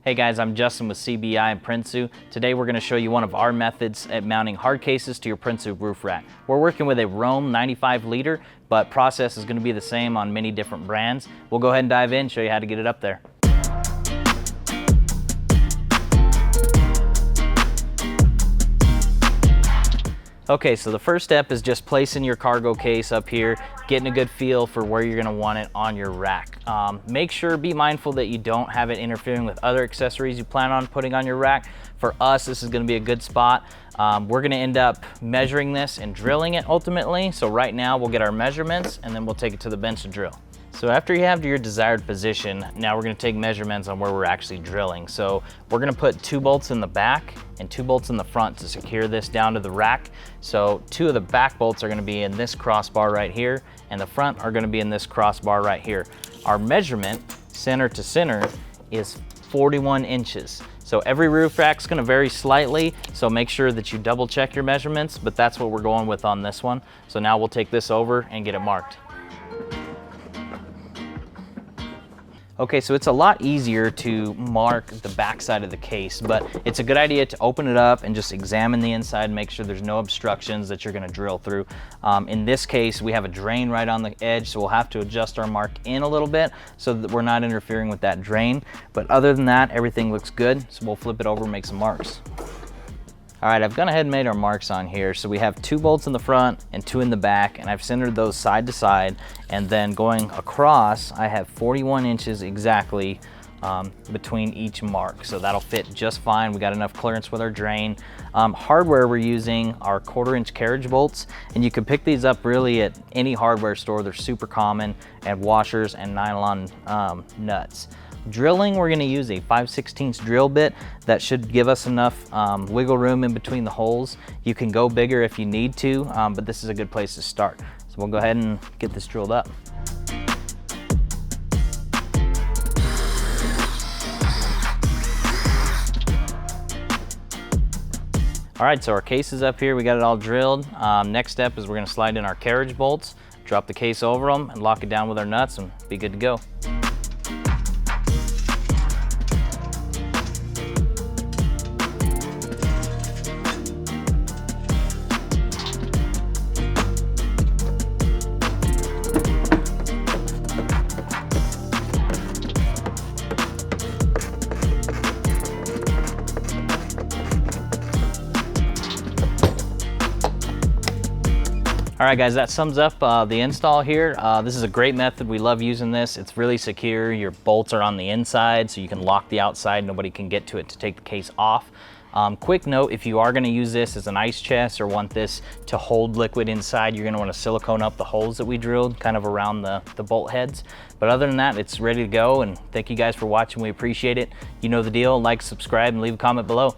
Hey guys, I'm Justin with CBI and Prinsu. Today we're going to show you one of our methods at mounting hard cases to your Prinsu roof rack. We're working with a Rome 95 liter, but process is going to be the same on many different brands. We'll go ahead and dive in, show you how to get it up there. Okay, so the first step is just placing your cargo case up here, getting a good feel for where you're gonna want it on your rack. Make sure, be mindful that you don't have it interfering with other accessories you plan on putting on your rack. For us, this is gonna be a good spot. We're gonna end up measuring this and drilling it ultimately. So right now we'll get our measurements and then we'll take it to the bench to drill. So after you have your desired position, now we're gonna take measurements on where we're actually drilling. So we're gonna put 2 bolts in the back and 2 bolts in the front to secure this down to the rack. So 2 of the back bolts are gonna be in this crossbar right here, and the front are gonna be in this crossbar right here. Our measurement, center to center, is 41 inches. So every roof rack's gonna vary slightly, so make sure that you double check your measurements, but that's what we're going with on this one. So now we'll take this over and get it marked. Okay, so it's a lot easier to mark the back side of the case, but it's a good idea to open it up and just examine the inside and make sure there's no obstructions that you're gonna drill through. In this case, we have a drain right on the edge, so we'll have to adjust our mark in a little bit so that we're not interfering with that drain. But other than that, everything looks good, so we'll flip it over and make some marks. All right, I've gone ahead and made our marks on here. So we have 2 bolts in the front and 2 in the back, and I've centered those side to side. And then going across, I have 41 inches exactly between each mark. So that'll fit just fine. We got enough clearance with our drain. Hardware we're using are 1/4-inch carriage bolts, and you can pick these up really at any hardware store. They're super common, and washers and nylon nuts. Drilling, we're gonna use a 5/16 drill bit. That should give us enough wiggle room in between the holes. You can go bigger if you need to, but this is a good place to start. So we'll go ahead and get this drilled up. All right, so our case is up here. We got it all drilled. Next step is we're gonna slide in our carriage bolts, drop the case over them, and lock it down with our nuts and be good to go. All right guys, that sums up the install here. This is a great method. We love using this. It's really secure. Your bolts are on the inside, so you can lock the outside. Nobody can get to it to take the case off. Quick note, if you are gonna use this as an ice chest or want this to hold liquid inside, you're gonna wanna silicone up the holes that we drilled kind of around the bolt heads. But other than that, it's ready to go, and thank you guys for watching. We appreciate it. You know the deal. Like, subscribe, and leave a comment below.